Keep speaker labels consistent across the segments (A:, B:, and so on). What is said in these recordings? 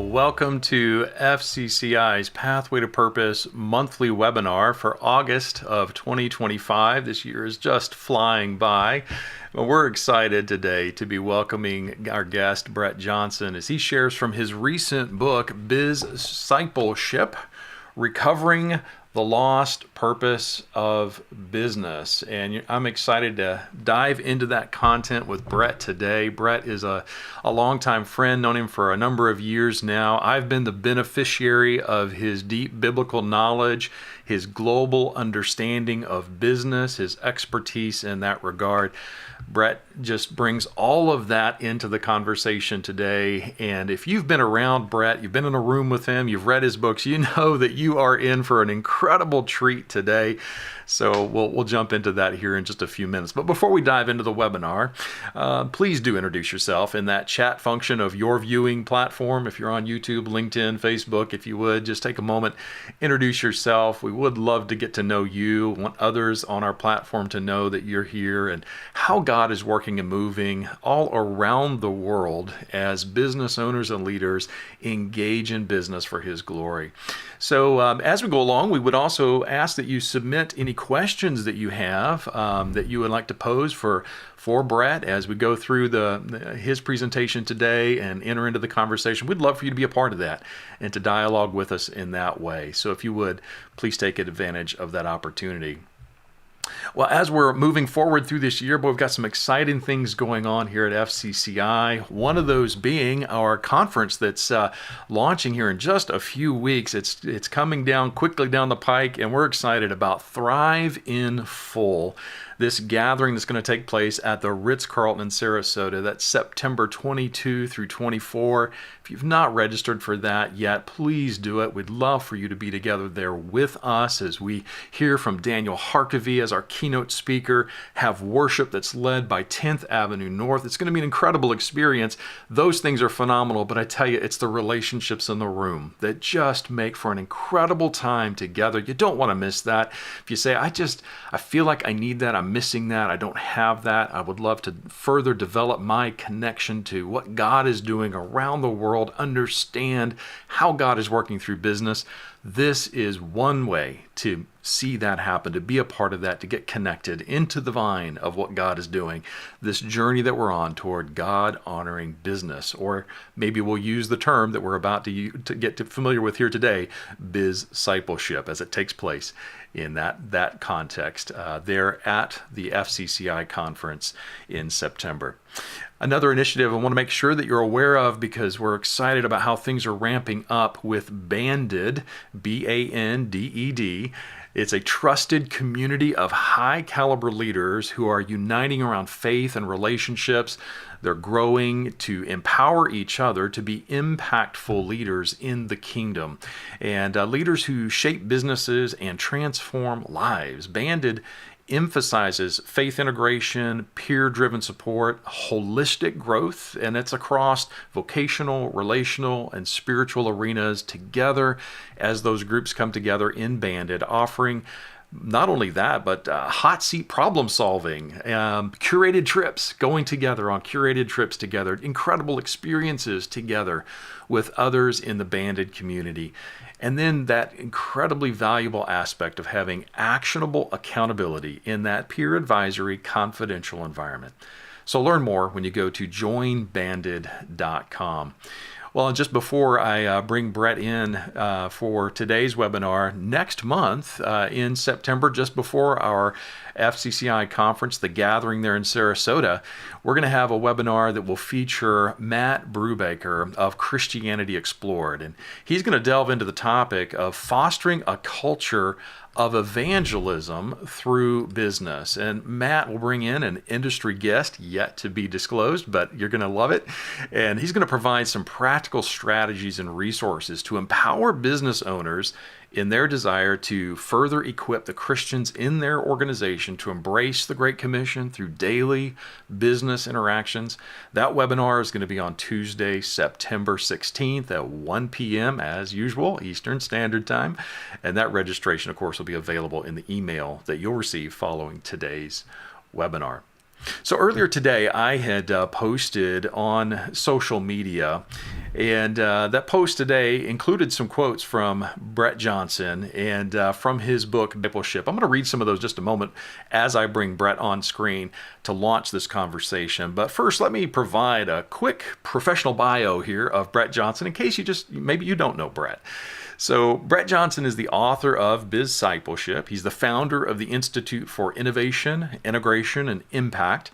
A: Welcome to FCCI's Pathway to Purpose monthly webinar for August of 2025. This year is just flying by. We're excited today to be welcoming our guest, Brett Johnson, as he shares from his recent book, Bizcipleship, Recovering the Lost Purpose of Business. And I'm excited to dive into that content with Brett today. Brett is a longtime friend, known him for a number of years now. I've been the beneficiary of his deep biblical knowledge, his global understanding of business, his expertise in that regard. Brett just brings all of that into the conversation today. And if you've been around Brett, you've been in a room with him, you've read his books, you know that you are in for an incredible treat today. So we'll jump into that here in just a few minutes. But before we dive into the webinar, please do introduce yourself in that chat function of your viewing platform. If you're on YouTube, LinkedIn, Facebook, if you would, just take a moment, introduce yourself. We would love to get to know you, want others on our platform to know that you're here and how God is working and moving all around the world as business owners and leaders engage in business for His glory. So as we go along, we would also ask that you submit any questions that you have that you would like to pose for Brett as we go through his presentation today and enter into the conversation. We'd love for you to be a part of that and to dialogue with us in that way. So if you would, please take advantage of that opportunity. Well, as we're moving forward through this year, we've got some exciting things going on here at FCCI. One of those being our conference that's launching here in just a few weeks. It's coming down quickly down the pike, and we're excited about Thrive in Full. This gathering that's going to take place at the Ritz-Carlton in Sarasota. That's September 22 through 24. If you've not registered for that yet, please do it. We'd love for you to be together there with us as we hear from Daniel Harkavy as our keynote speaker, have worship that's led by 10th Avenue North. It's going to be an incredible experience. Those things are phenomenal, but I tell you, it's the relationships in the room that just make for an incredible time together. You don't want to miss that. If you say, I feel like I need that, I'm missing that, I don't have that, I would love to further develop my connection to what God is doing around the world, understand how God is working through business. This is one way to see that happen, to be a part of that, to get connected into the vine of what God is doing, this journey that we're on toward God-honoring business. Or maybe we'll use the term that we're about to get familiar with here today, Bizcipleship, as it takes place in that context there at the FCCI conference in September. Another initiative I want to make sure that you're aware of, because we're excited about how things are ramping up with Banded, B-A-N-D-E-D. It's a trusted community of high caliber leaders who are uniting around faith and relationships. They're growing to empower each other to be impactful leaders in the kingdom and leaders who shape businesses and transform lives. Banded emphasizes faith integration, peer-driven support, holistic growth, and it's across vocational, relational, and spiritual arenas together as those groups come together in Banded, offering not only that, but hot seat problem solving, curated trips, going together on curated trips together, incredible experiences together with others in the Banded community. And then that incredibly valuable aspect of having actionable accountability in that peer advisory confidential environment. So learn more when you go to joinbanded.com. Well, and just before I bring Brett in for today's webinar, next month in September, just before our FCCI conference, the gathering there in Sarasota, we're going to have a webinar that will feature Matt Brubaker of Christianity Explored. And he's going to delve into the topic of fostering a culture of evangelism through business. And Matt will bring in an industry guest yet to be disclosed, but you're going to love it. And he's going to provide some practical strategies and resources to empower business owners in their desire to further equip the Christians in their organization to embrace the Great Commission through daily business interactions. That webinar is going to be on Tuesday, September 16th at 1 p.m. as usual, Eastern Standard Time. And that registration, of course, will be available in the email that you'll receive following today's webinar. So earlier today, I had posted on social media And that post today included some quotes from Brett Johnson and from his book, Bizcipleship. I'm going to read some of those just a moment as I bring Brett on screen to launch this conversation. But first, let me provide a quick professional bio here of Brett Johnson in case maybe you don't know Brett. So Brett Johnson is the author of Bizcipleship. He's the founder of the Institute for Innovation, Integration, and Impact.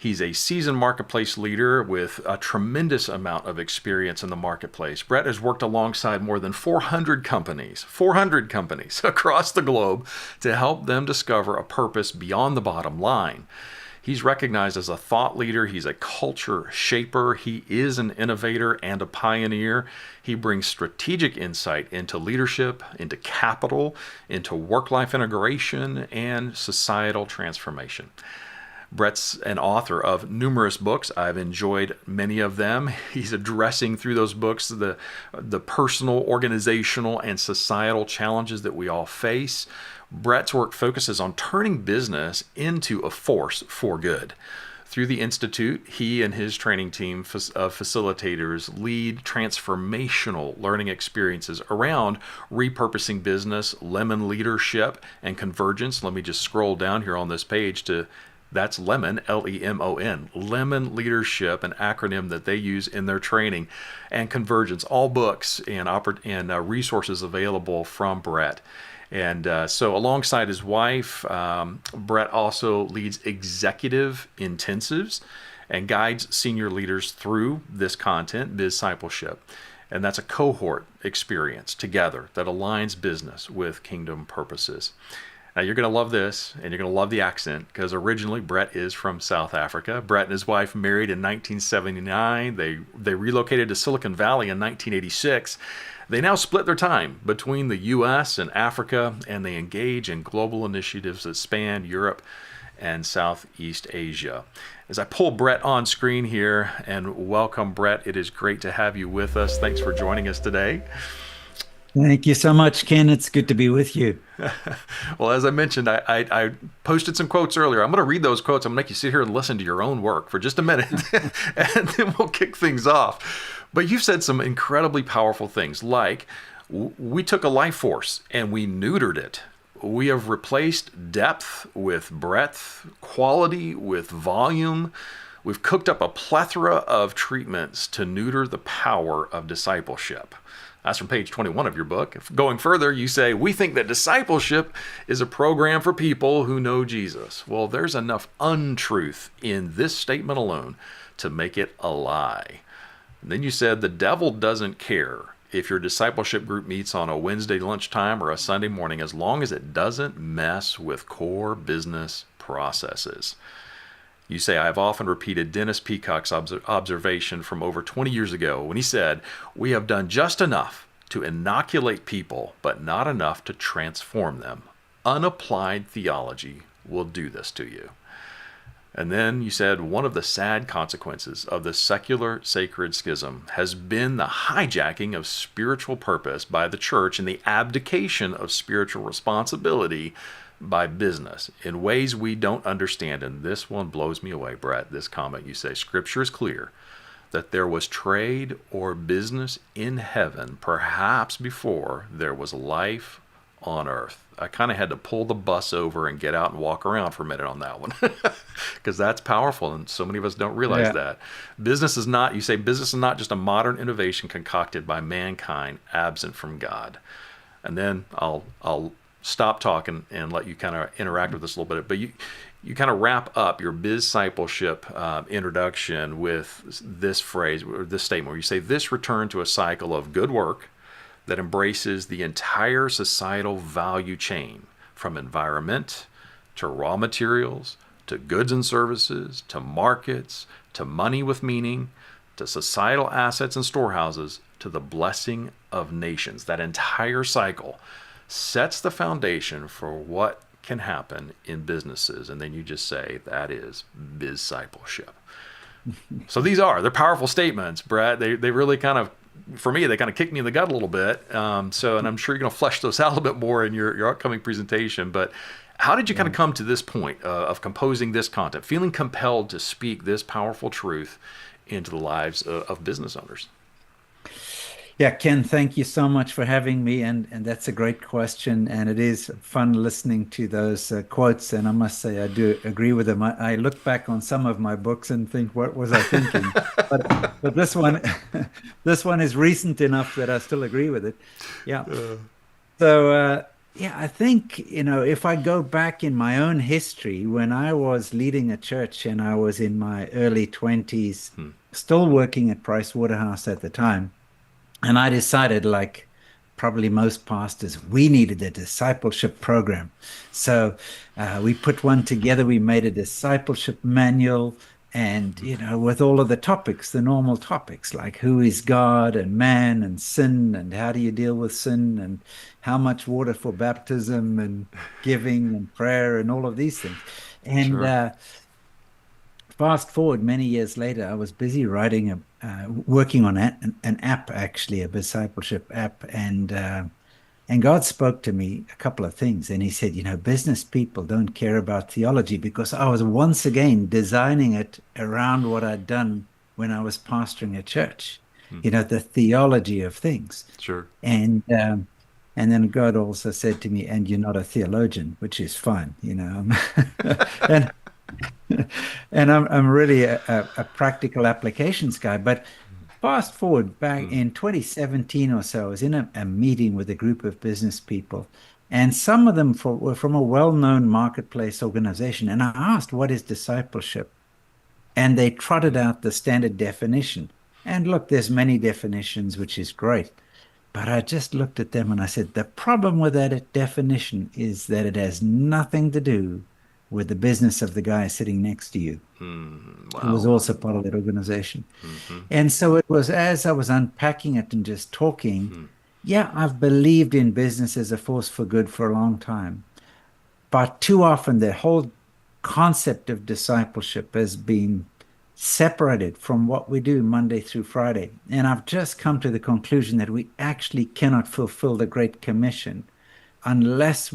A: He's a seasoned marketplace leader with a tremendous amount of experience in the marketplace. Brett has worked alongside more than 400 companies across the globe to help them discover a purpose beyond the bottom line. He's recognized as a thought leader. He's a culture shaper. He is an innovator and a pioneer. He brings strategic insight into leadership, into capital, into work-life integration, and societal transformation. Brett's an author of numerous books. I've enjoyed many of them. He's addressing through those books the personal, organizational, and societal challenges that we all face. Brett's work focuses on turning business into a force for good. Through the Institute, he and his training team of facilitators lead transformational learning experiences around repurposing business, lemon leadership, and convergence. Let me just scroll down here on this page to that's Lemon, Lemon, Lemon Leadership, an acronym that they use in their training, and Convergence, all books and resources available from Brett. And so alongside his wife, Brett also leads executive intensives and guides senior leaders through this content, Bizcipleship. And that's a cohort experience together that aligns business with kingdom purposes. Now, you're going to love this, and you're going to love the accent, because originally Brett is from South Africa. Brett and his wife married in 1979. They relocated to Silicon Valley in 1986. They now split their time between the U.S. and Africa, and they engage in global initiatives that span Europe and Southeast Asia. As I pull Brett on screen here and welcome Brett, it is great to have you with us. Thanks for joining us today.
B: Thank you so much, Ken. It's good to be with you.
A: Well, as I mentioned, I posted some quotes earlier. I'm going to read those quotes. I'm going to make you sit here and listen to your own work for just a minute, and then we'll kick things off. But you've said some incredibly powerful things, like we took a life force and we neutered it. We have replaced depth with breadth, quality with volume. We've cooked up a plethora of treatments to neuter the power of discipleship. That's from page 21 of your book. Going further, you say, we think that discipleship is a program for people who know Jesus. Well, there's enough untruth in this statement alone to make it a lie. And then you said the devil doesn't care if your discipleship group meets on a Wednesday lunchtime or a Sunday morning, as long as it doesn't mess with core business processes. You say, I have often repeated Dennis Peacock's observation from over 20 years ago when he said, we have done just enough to inoculate people, but not enough to transform them. Unapplied theology will do this to you. And then you said, one of the sad consequences of the secular sacred schism has been the hijacking of spiritual purpose by the church and the abdication of spiritual responsibility by business in ways we don't understand. And this one blows me away, Brett. This comment, you say, Scripture is clear that there was trade or business in heaven, perhaps before there was life on earth. I kind of had to pull the bus over and get out and walk around for a minute on that one, because that's powerful, and so many of us don't realize that. Business is not just a modern innovation concocted by mankind, absent from God. And then I'll stop talking and let you kind of interact with this a little bit. But you kind of wrap up your Bizcipleship introduction with this phrase, or this statement, where you say, this return to a cycle of good work that embraces the entire societal value chain, from environment to raw materials, to goods and services, to markets, to money with meaning, to societal assets and storehouses, to the blessing of nations. That entire cycle sets the foundation for what can happen in businesses. And then you just say, that is Bizcipleship. So they're powerful statements, Brett. They really kind of, for me, they kind of kicked me in the gut a little bit. And I'm sure you're going to flesh those out a little bit more in your upcoming presentation. But how did you kind of come to this point of composing this content, feeling compelled to speak this powerful truth into the lives of business owners?
B: Yeah, Ken, thank you so much for having me, and that's a great question, and it is fun listening to those quotes. And I must say, I do agree with them. I look back on some of my books and think, what was I thinking? But this one, this one is recent enough that I still agree with it. Yeah. So yeah, I think if I go back in my own history, when I was leading a church and I was in my early 20s,
A: Hmm.
B: still working at Price Waterhouse at the time. And I decided, like probably most pastors, we needed a discipleship program. So we put one together. We made a discipleship manual. And, with all of the topics, the normal topics like who is God and man and sin and how do you deal with sin and how much water for baptism and giving and prayer and all of these things. And
A: Sure.
B: fast forward many years later, I was busy writing working on an app, actually, a discipleship app, and God spoke to me a couple of things, and He said, business people don't care about theology because I was once again designing it around what I'd done when I was pastoring a church,
A: Hmm.
B: the theology of things,
A: Sure.
B: and. And then God also said to me, "And you're not a theologian," which is fine. And and I'm really a practical applications guy. But fast forward back
A: Hmm.
B: in 2017 or so, I was in a meeting with a group of business people, and some of them were from a well-known marketplace organization. And I asked, "What is discipleship?" And they trotted
A: Hmm.
B: out the standard definition. And look, there's many definitions, which is great. But I just looked at them and I said, the problem with that definition is that it has nothing to do with the business of the guy sitting next to you,
A: Hmm.
B: who was
A: Wow.
B: also part of that organization.
A: Hmm.
B: And so it was as I was unpacking it and just talking,
A: Hmm.
B: yeah, I've believed in business as a force for good for a long time. But too often, the whole concept of discipleship has been separated from what we do Monday through Friday. And I've just come to the conclusion that we actually cannot fulfill the Great Commission unless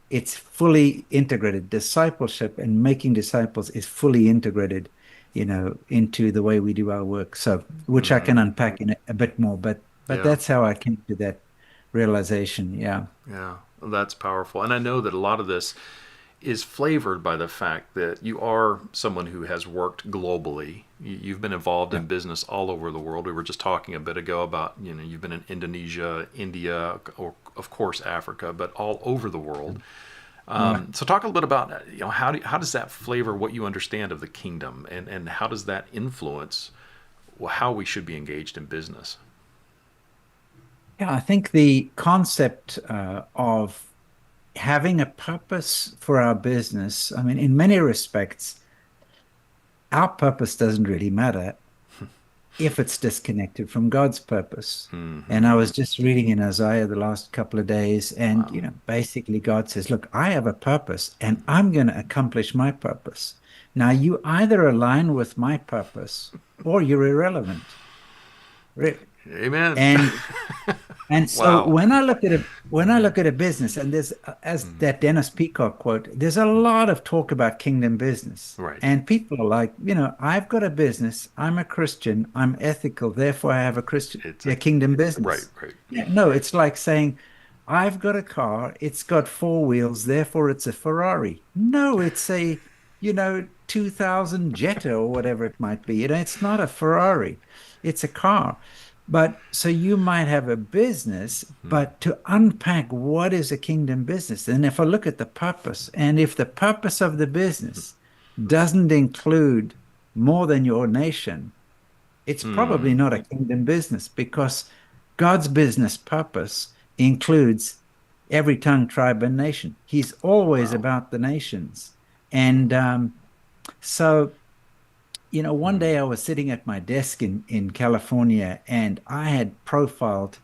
B: it's fully integrated. Discipleship and making disciples is fully integrated, into the way we do our work. So, which I
A: Hmm.
B: can unpack in a bit more, but
A: Yeah.
B: that's how I came to that realization. Yeah.
A: Yeah. That's powerful. And I know that a lot of this is flavored by the fact that you are someone who has worked globally. You've been involved
B: Yeah.
A: in business all over the world. We were just talking a bit ago about, you've been in Indonesia, India, or of course Africa, but all over the world.
B: Yeah.
A: So talk a little bit about, how does that flavor what you understand of the kingdom, and how does that influence how we should be engaged in business?
B: Yeah, I think the concept of having a purpose for our business, I mean, in many respects, our purpose doesn't really matter if it's disconnected from God's purpose.
A: Hmm.
B: And I was just reading in Isaiah the last couple of days, and
A: Wow.
B: basically God says, "Look, I have a purpose, and I'm going to accomplish my purpose. Now, you either align with my purpose or you're irrelevant."
A: Amen.
B: And And so
A: Wow.
B: when I look at a business, and there's as
A: Mm.
B: that Dennis Peacock quote, there's a lot of talk about kingdom business.
A: Right.
B: And people are like, I've got a business, I'm a Christian, I'm ethical, therefore I have
A: It's
B: a kingdom
A: right,
B: business.
A: right.
B: Yeah, no, it's like saying, I've got a car, it's got four wheels, therefore it's a Ferrari. No, it's a, 2000 Jetta or whatever it might be. It's not a Ferrari, it's a car. But so you might have a business,
A: Mm.
B: but to unpack what is a kingdom business, and if I look at the purpose, and if the purpose of the business doesn't include more than your nation, it's probably
A: Mm.
B: not a kingdom business because God's business purpose includes every tongue, tribe, and nation. He's always
A: Wow.
B: about the nations. And so one
A: Mm.
B: day I was sitting at my desk in California and I had profiled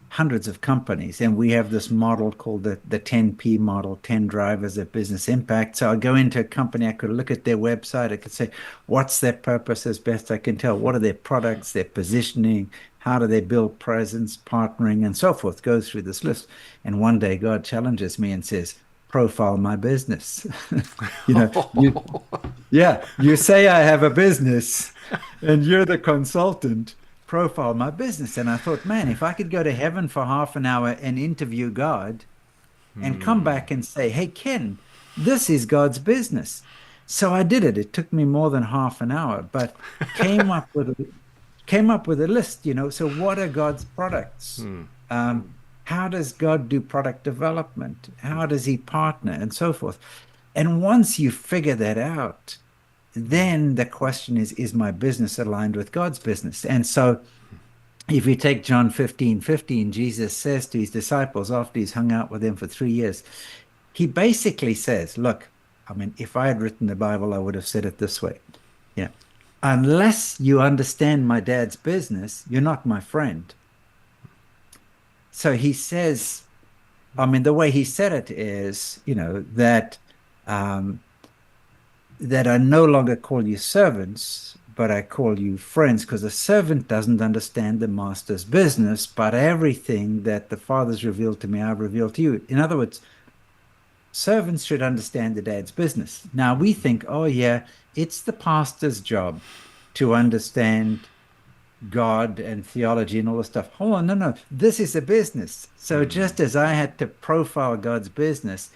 B: hundreds of companies. And we have this model called the 10P model, 10 drivers of business impact. So I go into a company, I could look at their website, I could say, what's their purpose as best I can tell? What are their products, their positioning? How do they build presence, partnering, and so forth? Go through this list. And one day God challenges me and says, profile my business. you know, you yeah, you say I have a business and you're the consultant. profile my business. And I thought, man, if I could go to heaven for half an hour and interview God and come back and say, hey, Ken, this is God's business. So I did it. It took me more than half an hour, but came up with a list, So what are God's products? How does God do product development? How does he partner and so forth? And once you figure that out, then the question is my business aligned with God's business? And so if you take John 15:15, Jesus says to his disciples after he's hung out with them for 3 years, he basically says, look, I mean, if I had written the Bible, I would have said it this way. Yeah. Unless you understand my dad's business, you're not my friend. So he says, I mean, the way he said it is, that I no longer call you servants, but I call you friends, because a servant doesn't understand the master's business, but everything that the Father's revealed to me, I've revealed to you. In other words, servants should understand the dad's business. Now we think, oh yeah, it's the pastor's job to understand God and theology and all this stuff. Hold on, no. This is a business. So just as I had to profile God's business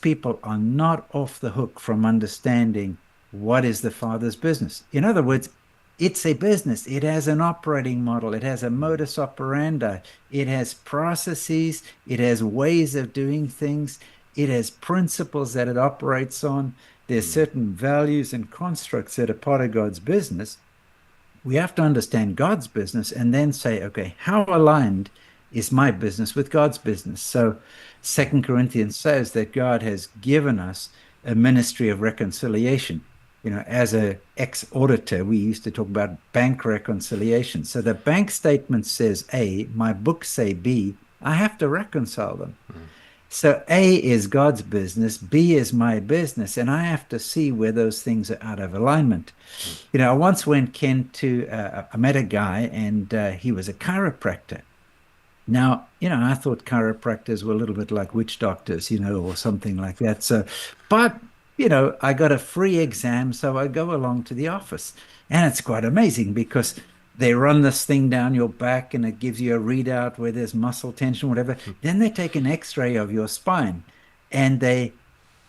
B: people are not off the hook from understanding what is the Father's business. In other words, it's a business. It has an operating model. It has a modus operandi. It has processes. It has ways of doing things. It has principles that it operates on. There's certain values and constructs that are part of God's business. We have to understand God's business and then say, okay, how aligned is my business with God's business? So 2 Corinthians says that God has given us a ministry of reconciliation. As an ex-auditor, we used to talk about bank reconciliation. So the bank statement says A, my books say B, I have to reconcile them. So A is God's business, B is my business, and I have to see where those things are out of alignment. I once went, Ken, I met a guy, and he was a chiropractor. Now, I thought chiropractors were a little bit like witch doctors, or something like that. So, but, I got a free exam, so I go along to the office. And it's quite amazing because they run this thing down your back and it gives you a readout where there's muscle tension, whatever. Then they take an x-ray of your spine. And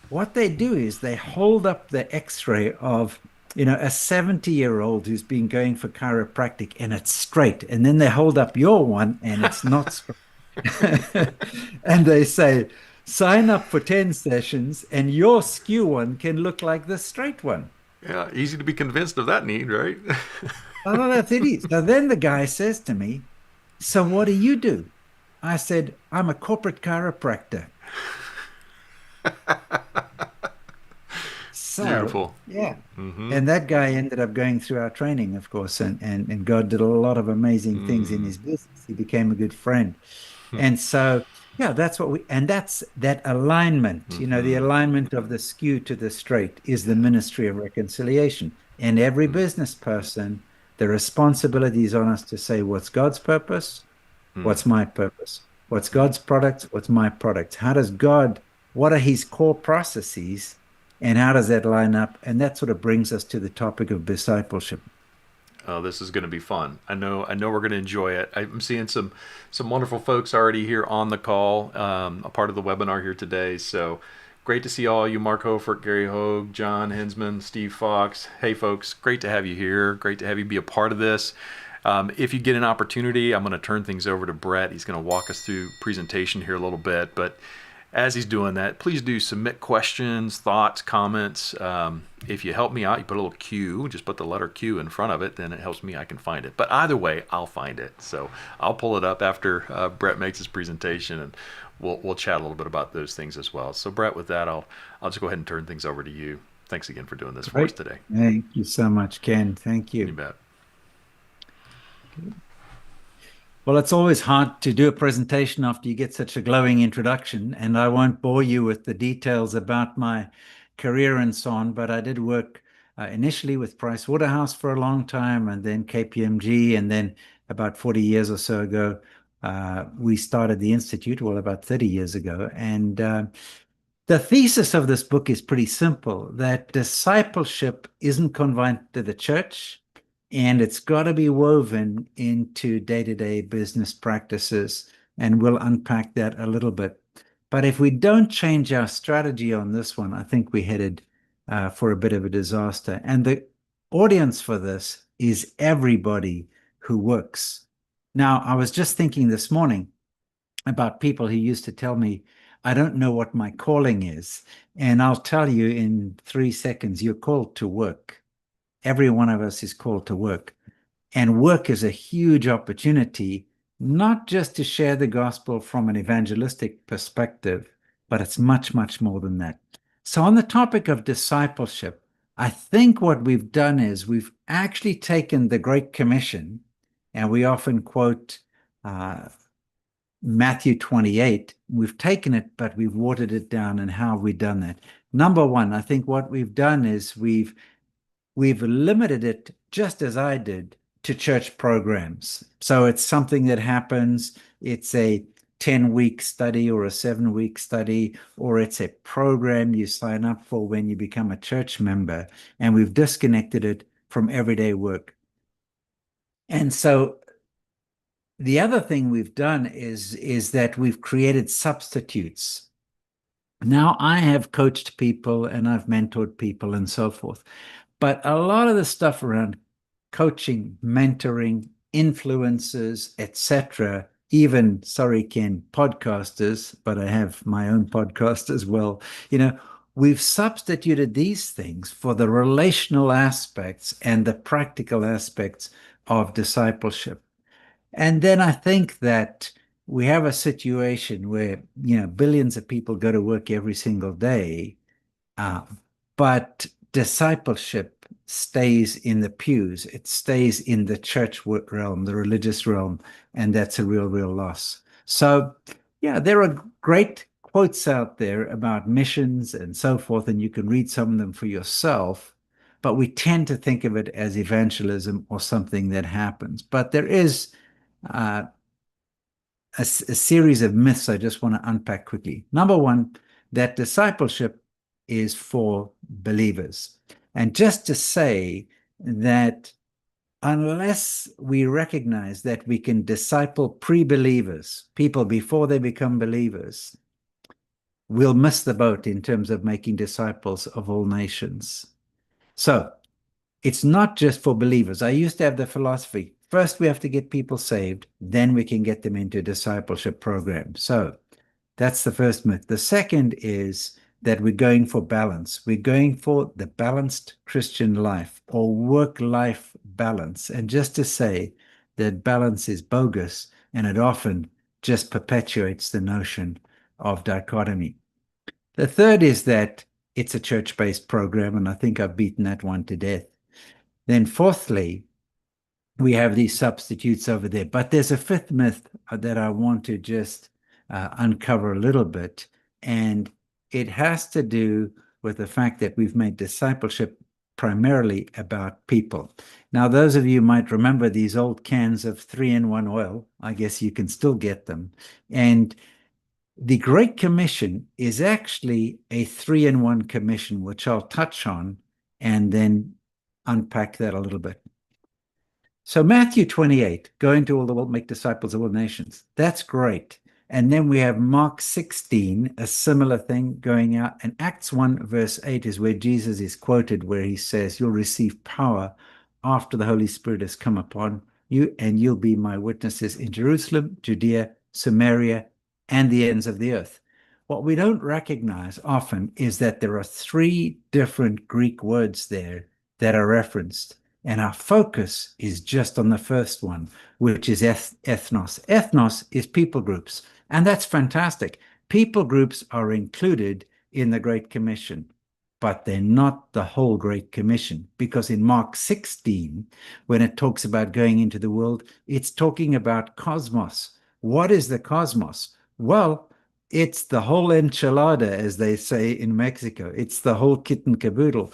B: what they do is they hold up the x-ray of a 70-year-old who's been going for chiropractic and it's straight. And then they hold up your one and it's not straight. And they say, sign up for 10 sessions and your skew one can look like the straight one.
A: Yeah, easy to be convinced of that need, right?
B: Oh, no, that's it. So then the guy says to me, so what do you do? I said, I'm a corporate chiropractor. So,
A: beautiful.
B: Yeah. And that guy ended up going through our training, of course, and God did a lot of amazing things in his business. He became a good friend. And so, yeah, that's that alignment, the alignment of the skew to the straight is the ministry of reconciliation. And every business person, the responsibility is on us to say, what's God's purpose? What's my purpose? What's God's product? What's my product? What are his core processes? And how does that line up? And that sort of brings us to the topic of discipleship.
A: Oh, this is going to be fun. I know we're going to enjoy it. I'm seeing some wonderful folks already here on the call, a part of the webinar here today. So great to see all you, Mark Hofert, Gary Hogue, John Hensman, Steve Fox. Hey, folks, great to have you here. Great to have you be a part of this. If you get an opportunity, I'm going to turn things over to Brett. He's going to walk us through presentation here a little bit, but as he's doing that, please do submit questions, thoughts, comments. If you help me out, you put a little Q, just put the letter Q in front of it, then it helps me, I can find it. But either way, I'll find it. So I'll pull it up after Brett makes his presentation, and we'll chat a little bit about those things as well. So Brett, with that, I'll just go ahead and turn things over to you. Thanks again for doing this for us today.
B: Thank you so much, Ken. Thank you.
A: You bet.
B: Well, it's always hard to do a presentation after you get such a glowing introduction, and I won't bore you with the details about my career and so on, but I did work initially with Price Waterhouse for a long time, and then KPMG, and then about 40 years or so ago, we started the Institute, well, about 30 years ago. And the thesis of this book is pretty simple, that discipleship isn't confined to the church. and it's got to be woven into day-to-day business practices. And we'll unpack that a little bit. But if we don't change our strategy on this one, I think we're headed for a bit of a disaster. And the audience for this is everybody who works. Now, I was just thinking this morning about people who used to tell me, I don't know what my calling is. And I'll tell you in 3 seconds, you're called to work. Every one of us is called to work. And work is a huge opportunity, not just to share the gospel from an evangelistic perspective, but it's much, much more than that. So, on the topic of discipleship, I think what we've done is we've actually taken the Great Commission, and we often quote Matthew 28. We've taken it, but we've watered it down. And how have we done that? Number one, I think what we've done is we've limited it, just as I did, to church programs. So it's something that happens. It's a 10-week study or a 7-week study, or it's a program you sign up for when you become a church member. And we've disconnected it from everyday work. And so the other thing we've done is that we've created substitutes. Now, I have coached people and I've mentored people and so forth. But a lot of the stuff around coaching, mentoring, influencers, etc., even, sorry, Ken, podcasters, but I have my own podcast as well. We've substituted these things for the relational aspects and the practical aspects of discipleship. And then I think that we have a situation where, billions of people go to work every single day, but discipleship stays in the pews. It stays in the church realm, the religious realm, and that's a real, real loss. So, yeah, there are great quotes out there about missions and so forth, and you can read some of them for yourself, but we tend to think of it as evangelism or something that happens. But there is a series of myths I just want to unpack quickly. Number one, that discipleship is for believers. And just to say that unless we recognize that we can disciple pre-believers, people before they become believers, we'll miss the boat in terms of making disciples of all nations. So it's not just for believers. I used to have the philosophy, first we have to get people saved, then we can get them into a discipleship program. So that's the first myth. The second is that we're going for balance. We're going for the balanced Christian life or work-life balance. And just to say that balance is bogus, and it often just perpetuates the notion of dichotomy. The third is that it's a church-based program, and I think I've beaten that one to death. Then fourthly, we have these substitutes over there. But there's a fifth myth that I want to just uncover a little bit, and it has to do with the fact that we've made discipleship primarily about people. Now, those of you might remember these old cans of 3-in-1 oil. I guess you can still get them. And the Great Commission is actually a 3-in-1 commission, which I'll touch on and then unpack that a little bit. So Matthew 28, go into all the world, make disciples of all nations. That's great. And then we have Mark 16, a similar thing going out. And Acts 1, verse 8 is where Jesus is quoted, where he says, you'll receive power after the Holy Spirit has come upon you, and you'll be my witnesses in Jerusalem, Judea, Samaria, and the ends of the earth. What we don't recognize often is that there are 3 different Greek words there that are referenced. And our focus is just on the first one, which is ethnos. Ethnos is people groups, and that's fantastic. People groups are included in the Great Commission, but they're not the whole Great Commission, because in Mark 16, when it talks about going into the world, it's talking about cosmos. What is the cosmos? Well, it's the whole enchilada, as they say in Mexico. It's the whole kit and caboodle.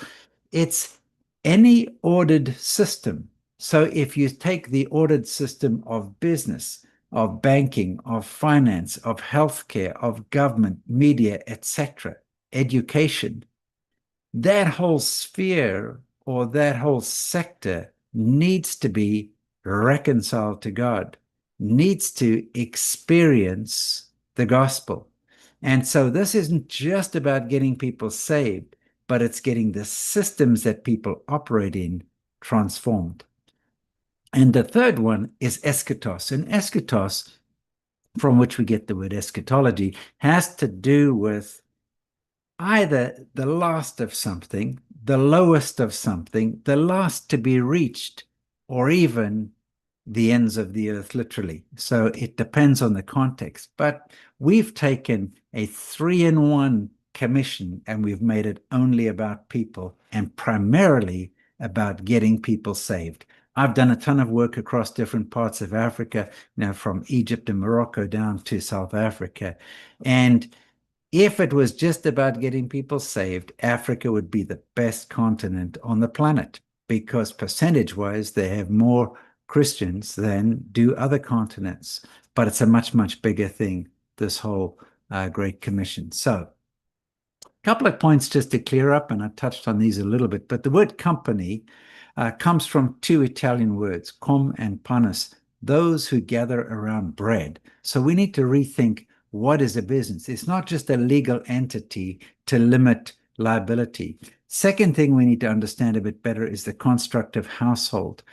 B: It's any ordered system. So if you take the ordered system of business, of banking, of finance, of healthcare, of government, media, etc., education, that whole sphere or that whole sector needs to be reconciled to God, needs to experience the gospel. And so this isn't just about getting people saved, but it's getting the systems that people operate in transformed. And the third one is eschatos. And eschatos, from which we get the word eschatology, has to do with either the last of something, the lowest of something, the last to be reached, or even the ends of the earth, literally. So it depends on the context. But we've taken a 3-in-1 commission and we've made it only about people and primarily about getting people saved. I've done a ton of work across different parts of Africa, from Egypt and Morocco down to South Africa. And if it was just about getting people saved, Africa would be the best continent on the planet because percentage-wise, they have more Christians than do other continents. But it's a much, much bigger thing, this whole Great Commission. So a couple of points just to clear up, and I touched on these a little bit, but the word company comes from two Italian words, com and panis, those who gather around bread. So we need to rethink, what is a business? It's not just a legal entity to limit liability. Second thing we need to understand a bit better is the construct of household,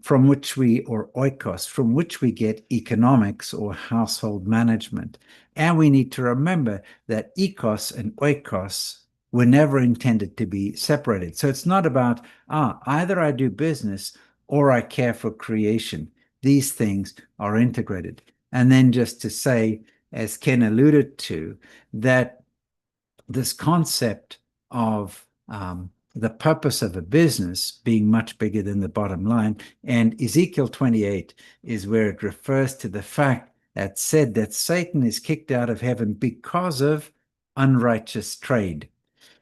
B: or oikos, from which we get economics or household management. And we need to remember that ekos and oikos were never intended to be separated. So it's not about, either I do business or I care for creation. These things are integrated. And then just to say, as Ken alluded to, that this concept of the purpose of a business being much bigger than the bottom line, and Ezekiel 28 is where it refers to the fact that said that Satan is kicked out of heaven because of unrighteous trade.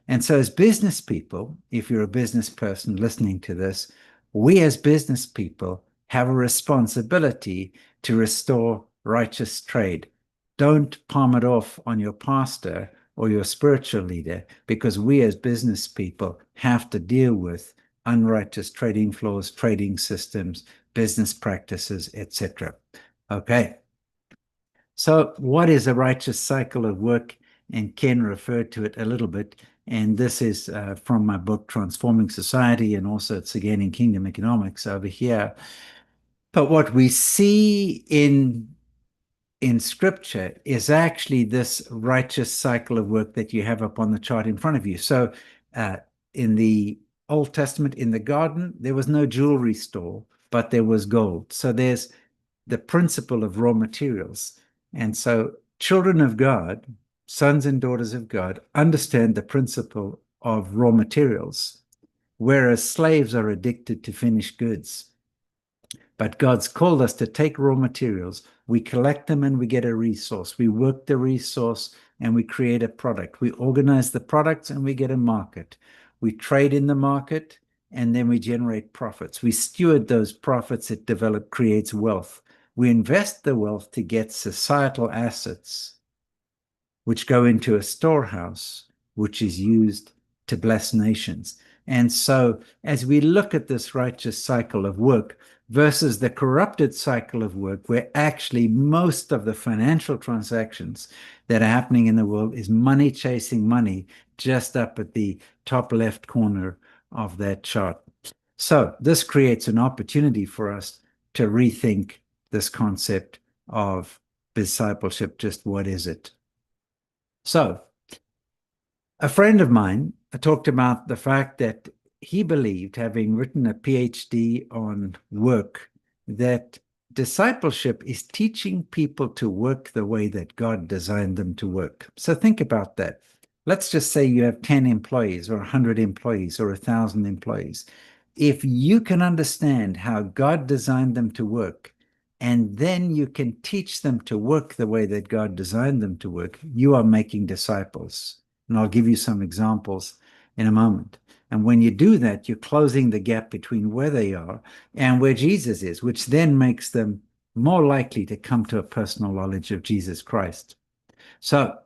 B: And so as business people, if you're a business person listening to this, we as business people have a responsibility to restore righteous trade. Don't palm it off on your pastor or your spiritual leader, because we as business people have to deal with unrighteous trading floors, trading systems, business practices, etc. Okay. So what is a righteous cycle of work? And Ken referred to it a little bit. And this is from my book, Transforming Society, and also it's again in Kingdom Economics over here. But what we see in Scripture is actually this righteous cycle of work that you have up on the chart in front of you. So in the Old Testament, in the garden, there was no jewelry store, but there was gold. So there's the principle of raw materials. And so children of God, sons and daughters of God, understand the principle of raw materials, whereas slaves are addicted to finished goods. But God's called us to take raw materials, we collect them and we get a resource. We work the resource and we create a product. We organize the products and we get a market. We trade in the market and then we generate profits. We steward those profits, it creates wealth. We invest the wealth to get societal assets, which go into a storehouse, which is used to bless nations. And so as we look at this righteous cycle of work versus the corrupted cycle of work, where actually most of the financial transactions that are happening in the world is money chasing money, just up at the top left corner of that chart. So this creates an opportunity for us to rethink this concept of discipleship. Just what is it? So a friend of mine talked about the fact that he believed, having written a PhD on work, that discipleship is teaching people to work the way that God designed them to work. So think about that. Let's just say you have 10 employees or 100 employees or 1,000 employees. If you can understand how God designed them to work, and then you can teach them to work the way that God designed them to work, you are making disciples. And I'll give you some examples in a moment. And when you do that, you're closing the gap between where they are and where Jesus is, which then makes them more likely to come to a personal knowledge of Jesus Christ. So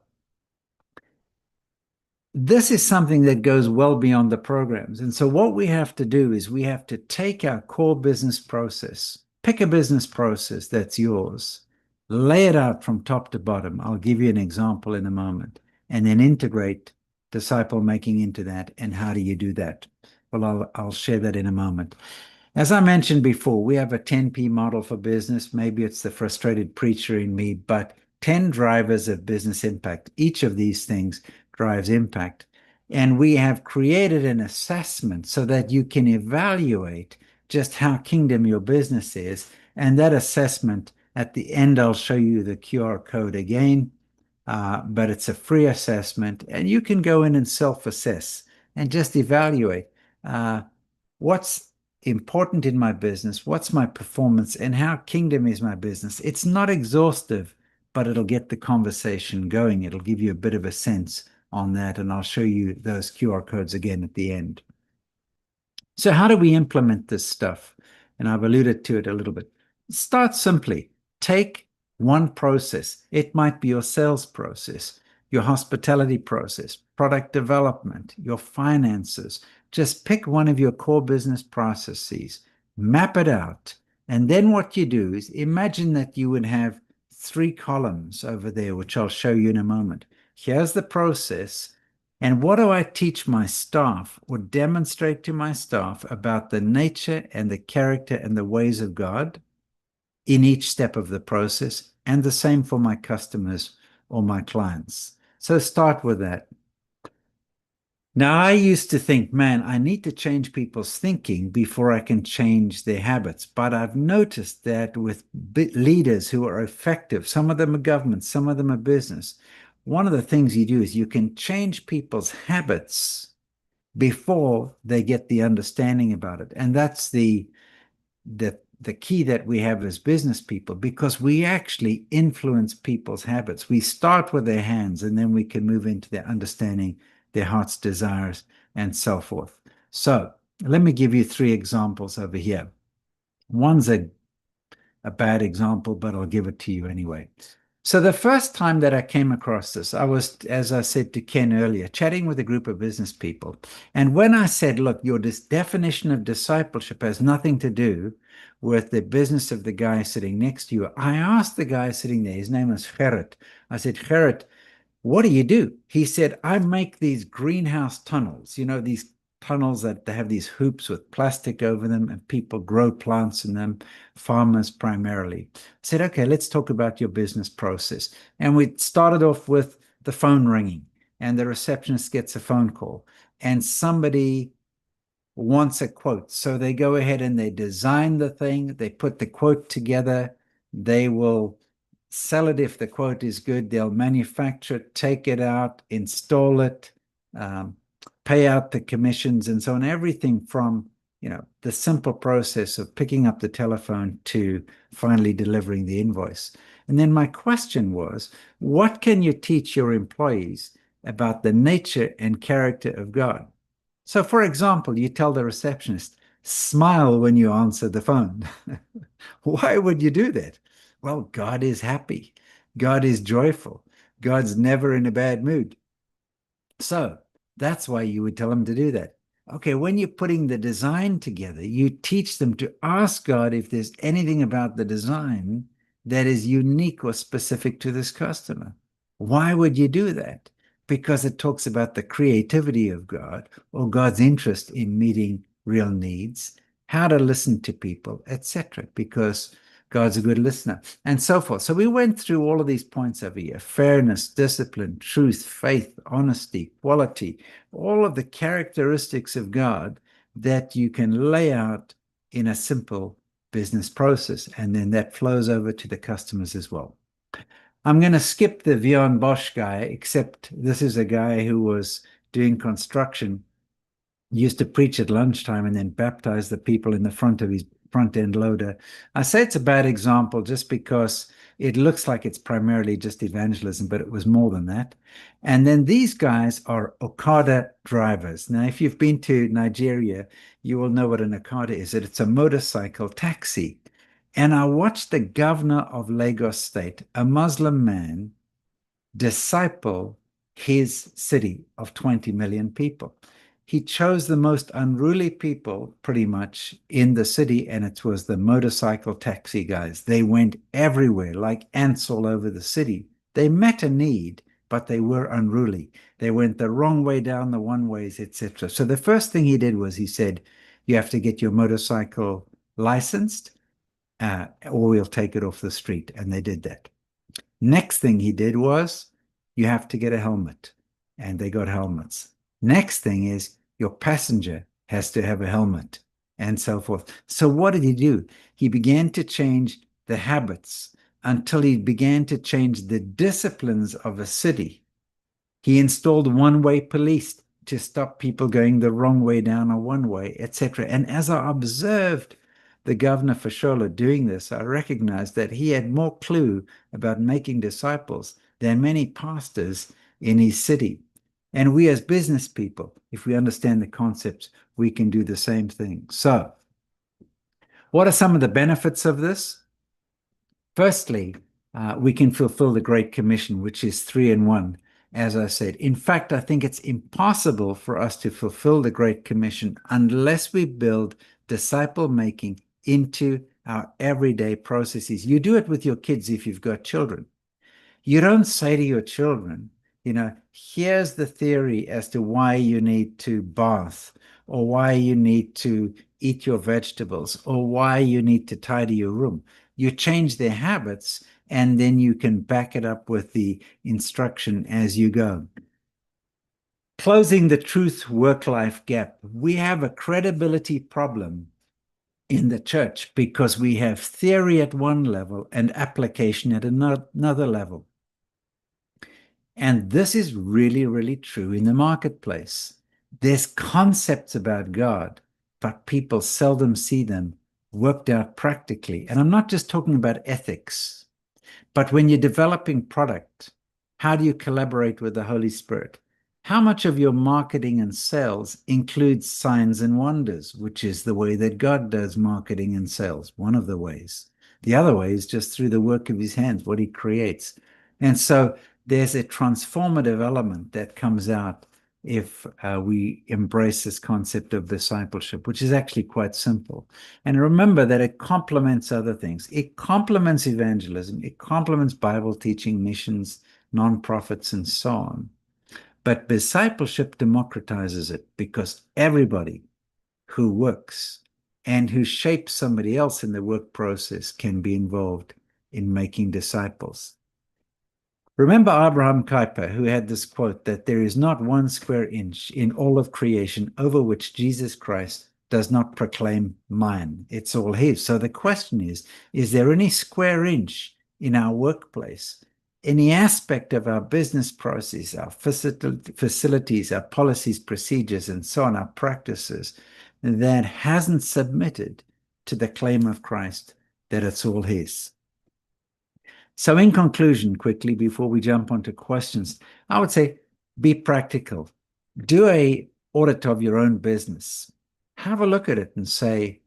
B: this is something that goes well beyond the programs. And so what we have to do is we have to take our core business process, pick a business process that's yours, lay it out from top to bottom. I'll give you an example in a moment, and then integrate disciple making into that. And how do you do that? Well, I'll share that in a moment. As I mentioned before, we have a 10P model for business. Maybe it's the frustrated preacher in me, but 10 drivers of business impact. Each of these things drives impact. And we have created an assessment so that you can evaluate just how kingdom your business is. And that assessment, at the end, I'll show you the QR code again, but it's a free assessment. And you can go in and self-assess and just evaluate what's important in my business, what's my performance, and how kingdom is my business. It's not exhaustive, but it'll get the conversation going. It'll give you a bit of a sense on that, and I'll show you those QR codes again at the end. So how do we implement this stuff? And I've alluded to it a little bit. Start simply. Take one process. It might be your sales process, your hospitality process, product development, your finances. Just pick one of your core business processes, map it out. And then what you do is imagine that you would have 3 columns over there, which I'll show you in a moment. Here's the process. And what do I teach my staff or demonstrate to my staff about the nature and the character and the ways of God in each step of the process? And the same for my customers or my clients. So start with that. Now, I used to think, man, I need to change people's thinking before I can change their habits. But I've noticed that with leaders who are effective, some of them are government, some of them are business, one of the things you do is you can change people's habits before they get the understanding about it. And that's the key that we have as business people, because we actually influence people's habits. We start with their hands, and then we can move into their understanding, their heart's desires, and so forth. So let me give you 3 examples over here. One's a bad example, but I'll give it to you anyway. So the first time that I came across this, I was, as I said to Ken earlier, chatting with a group of business people. And when I said, look, your definition of discipleship has nothing to do with the business of the guy sitting next to you, I asked the guy sitting there, his name was Gerrit. I said, Gerrit, what do you do? He said, I make these greenhouse tunnels, these tunnels that they have these hoops with plastic over them, and people grow plants in them, farmers primarily. I said, okay, let's talk about your business process. And we started off with the phone ringing, and the receptionist gets a phone call, and somebody wants a quote. So they go ahead and they design the thing, they put the quote together, they will sell it if the quote is good, they'll manufacture it, take it out, install it, pay out the commissions, and so on. Everything from the simple process of picking up the telephone to finally delivering the invoice. And then my question was, what can you teach your employees about the nature and character of God? So, for example, you tell the receptionist, smile when you answer the phone. Why would you do that? Well, God is happy. God is joyful. God's never in a bad mood. So that's why you would tell them to do that. Okay, when you're putting the design together, you teach them to ask God if there's anything about the design that is unique or specific to this customer. Why would you do that? Because it talks about the creativity of God or God's interest in meeting real needs, how to listen to people, etc. Because God's a good listener, and so forth. So we went through all of these points over here: fairness, discipline, truth, faith, honesty, quality, all of the characteristics of God that you can lay out in a simple business process. And then that flows over to the customers as well. I'm going to skip the Vion Bosch guy, except this is a guy who was doing construction, used to preach at lunchtime and then baptize the people in the front of his front end loader. I say it's a bad example just because it looks like it's primarily just evangelism, but it was more than that. And then these guys are Okada drivers. Now, if you've been to Nigeria, you will know what an Okada is. It's a motorcycle taxi. And I watched the governor of Lagos State, a Muslim man, disciple his city of 20 million people. He chose the most unruly people pretty much in the city, and it was the motorcycle taxi guys. They went everywhere like ants all over the city. They met a need, but they were unruly. They went the wrong way down the one ways, etc. So the first thing he did was he said, you have to get your motorcycle licensed, or we'll take it off the street. And they did that. Next thing he did was, you have to get a helmet. And they got helmets. Next thing is, your passenger has to have a helmet, and so forth. So what did he do? He began to change the habits until he began to change the disciplines of a city. He installed one-way police to stop people going the wrong way down a one-way, etc. And as I observed the governor Fashola doing this, I recognized that he had more clue about making disciples than many pastors in his city. And we as business people, if we understand the concepts, we can do the same thing. So, what are some of the benefits of this? Firstly, we can fulfill the Great Commission, which is 3 in 1, as I said. In fact, I think it's impossible for us to fulfill the Great Commission unless we build disciple making into our everyday processes. You do it with your kids if you've got children. You don't say to your children, here's the theory as to why you need to bath, or why you need to eat your vegetables, or why you need to tidy your room. You change their habits, and then you can back it up with the instruction as you go. Closing the truth work-life gap. We have a credibility problem in the church because we have theory at one level and application at another level. And this is really, really true in the marketplace. There's concepts about God, but people seldom see them worked out practically. And I'm not just talking about ethics, but when you're developing product, how do you collaborate with the Holy Spirit? How much of your marketing and sales includes signs and wonders, which is the way that God does marketing and sales, one of the ways. The other way is just through the work of his hands, what he creates. And so there's a transformative element that comes out if we embrace this concept of discipleship, which is actually quite simple. And remember that it complements other things. It complements evangelism. It complements Bible teaching, missions, nonprofits, and so on. But discipleship democratizes it because everybody who works and who shapes somebody else in the work process can be involved in making disciples. Remember Abraham Kuyper, who had this quote that there is not one square inch in all of creation over which Jesus Christ does not proclaim mine. It's all his. So the question is there any square inch in our workplace, any aspect of our business process, our facilities, our policies, procedures, and so on, our practices, that hasn't submitted to the claim of Christ that it's all his? So in conclusion, quickly, before we jump onto questions, I would say be practical. Do an audit of your own business. Have a look at it and say,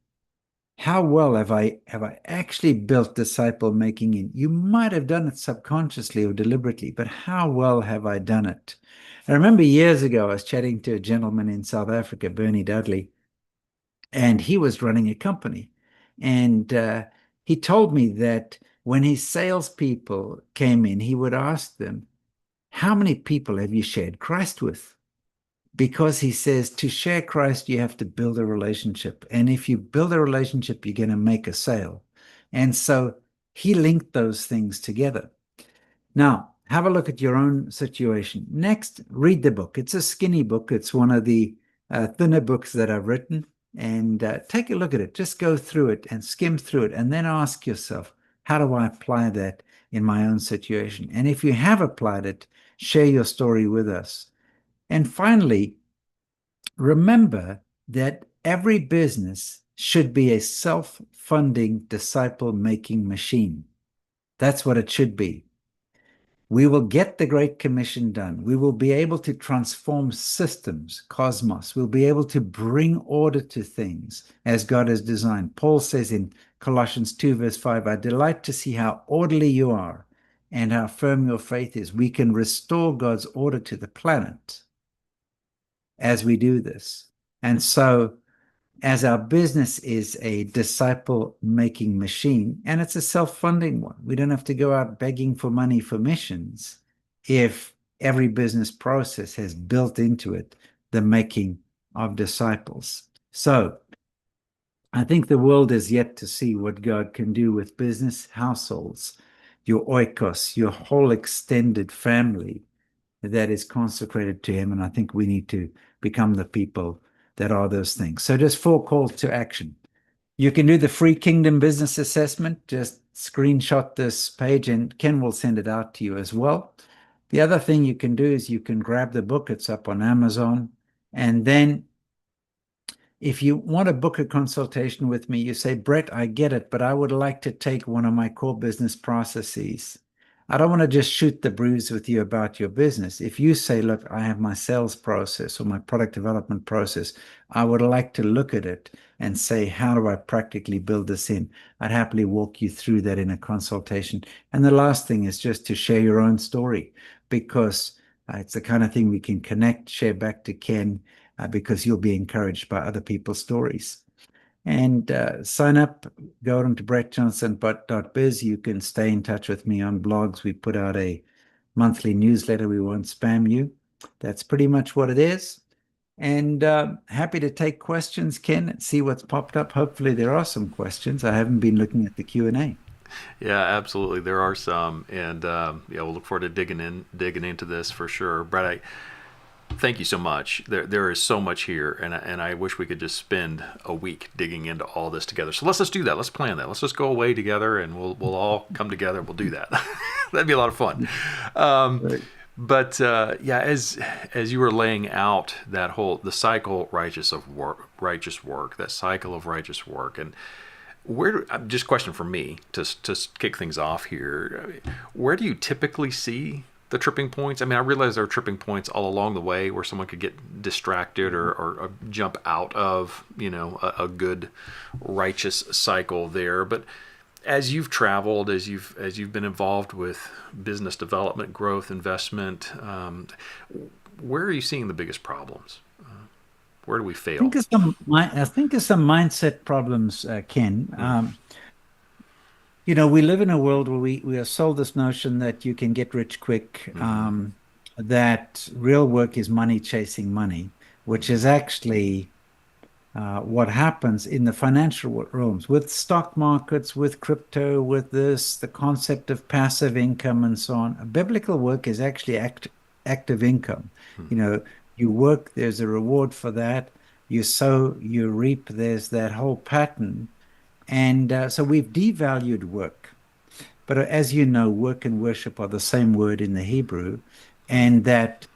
B: how well have I actually built disciple making in? You might have done it subconsciously or deliberately, but how well have I done it? I remember years ago, I was chatting to a gentleman in South Africa, Bernie Dudley, and he was running a company. And he told me that when his salespeople came in, he would ask them, how many people have you shared Christ with? Because he says to share Christ, you have to build a relationship. And if you build a relationship, you're going to make a sale. And so he linked those things together. Now, have a look at your own situation. Next, read the book. It's a skinny book. It's one of the thinner books that I've written. And take a look at it. Just go through it and skim through it. And then ask yourself, how do I apply that in my own situation? And if you have applied it, share your story with us. And finally, remember that every business should be a self-funding disciple-making machine. That's what it should be. We will get the Great Commission done. We will be able to transform systems, cosmos. We'll be able to bring order to things as God has designed. Paul says in Colossians 2, verse 5, I delight to see how orderly you are and how firm your faith is, we can restore God's order to the planet as we do this. And so, as our business is a disciple making machine, and it's a self funding one, we don't have to go out begging for money for missions if every business process has built into it the making of disciples. So, I think the world is yet to see what God can do with business households, your oikos, your whole extended family that is consecrated to Him. And I think we need to become the people that are those things. So just 4 calls to action. You can do the free Kingdom Business Assessment. Just screenshot this page and Ken will send it out to you as well. The other thing you can do is you can grab the book. It's up on Amazon. And then if you want to book a consultation with me, you say, Brett, I get it, but I would like to take one of my core business processes. I don't want to just shoot the breeze with you about your business. If you say, look, I have my sales process or my product development process, I would like to look at it and say, how do I practically build this in? I'd happily walk you through that in a consultation. And the last thing is just to share your own story, because it's the kind of thing we can connect, share back to Ken, because you'll be encouraged by other people's stories. And sign up, go on to brettjohnson.biz. You can stay in touch with me on blogs. We put out a monthly newsletter. We won't spam you. That's pretty much what it is. And happy to take questions, Ken, and see what's popped up. Hopefully there are some questions. I haven't been looking at the Q&A.
A: Yeah, absolutely. There are some, and yeah, we'll look forward to digging into this for sure. Brett, thank you so much. There is so much here, and I wish we could just spend a week digging into all this together. So let's just do that. Let's plan that. Let's just go away together, and we'll all come together. We'll do that. That'd be a lot of fun.
B: Right.
A: But yeah, as you were laying out the cycle righteous work, that cycle of righteous work, and just a question for me to kick things off here. Where do you typically see the tripping points? I mean, I realize there are tripping points all along the way where someone could get distracted or jump out of, a good righteous cycle there. But as you've traveled, as you've been involved with business development, growth, investment, where are you seeing the biggest problems? Where do we fail?
B: I think there's some mindset problems, Ken. We live in a world where we are sold this notion that you can get rich quick, that real work is money chasing money, which is actually what happens in the financial realms with stock markets, with crypto, with the concept of passive income and so on. Biblical work is actually active income. You work, there's a reward for that. You sow, you reap, there's that whole pattern. And so we've devalued work. But as you know, work and worship are the same word in the Hebrew. And that,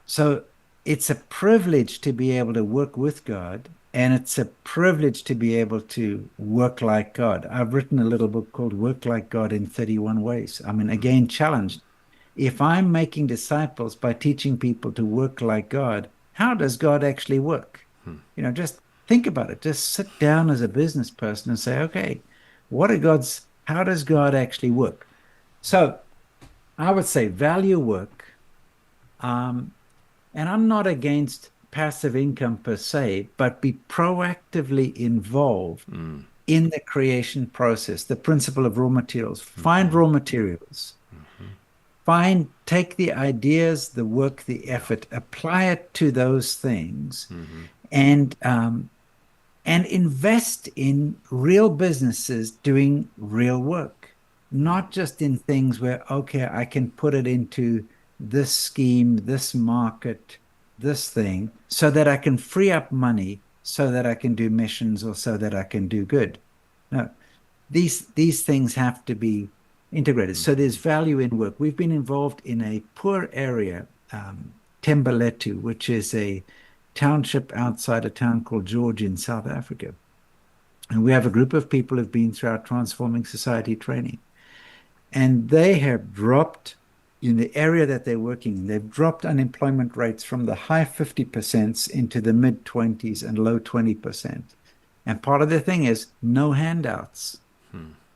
B: so it's a privilege to be able to work with God, and it's a privilege to be able to work like God. I've written a little book called Work Like God in 31 Ways. I mean, again, challenged. If I'm making disciples by teaching people to work like God, how does God actually work? Just think about it. Just sit down as a business person and say, okay, how does God actually work? So I would say value work. And I'm not against passive income per se, but be proactively involved in the creation process, the principle of raw materials. Find raw materials. Take the ideas, the work, the effort, apply it to those things, and invest in real businesses doing real work, not just in things where, okay, I can put it into this scheme, this market, this thing, so that I can free up money, so that I can do missions or so that I can do good. No, these things have to be integrated. So there's value in work. We've been involved in a poor area, Tembeletu, which is a township outside a town called George in South Africa. And we have a group of people who've been through our Transforming Society training. And they have dropped, in the area that they're working in, they've dropped unemployment rates from the high 50% into the mid 20s and low 20%. And part of the thing is no handouts.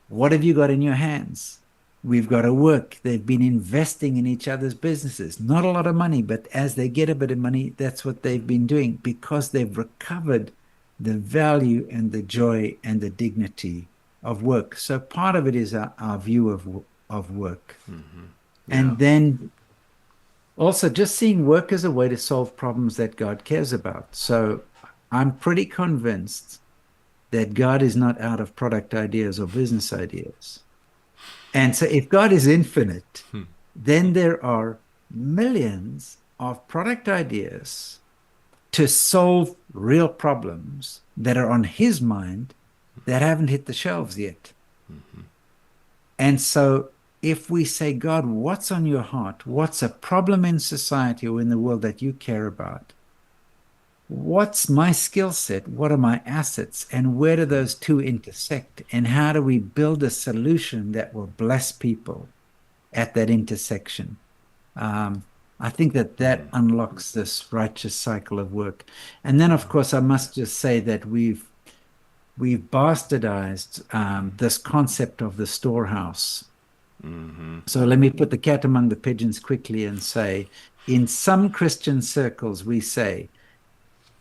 B: What have you got in your hands? We've got to work. They've been investing in each other's businesses. Not a lot of money, but as they get a bit of money, that's what they've been doing because they've recovered the value and the joy and the dignity of work. So part of it is our view of work.
A: Yeah.
B: And then also just seeing work as a way to solve problems that God cares about. So I'm pretty convinced that God is not out of product ideas or business ideas. And so if God is infinite, then there are millions of product ideas to solve real problems that are on his mind that haven't hit the shelves yet. And so if we say, God, what's on your heart? What's a problem in society or in the world that you care about? What's my skill set? What are my assets? And where do those two intersect? And how do we build a solution that will bless people at that intersection? Um, I think that that unlocks this righteous cycle of work. And then, of course, I must just say that we've bastardized this concept of the storehouse. So let me put the cat among the pigeons quickly and say, in some Christian circles, we say,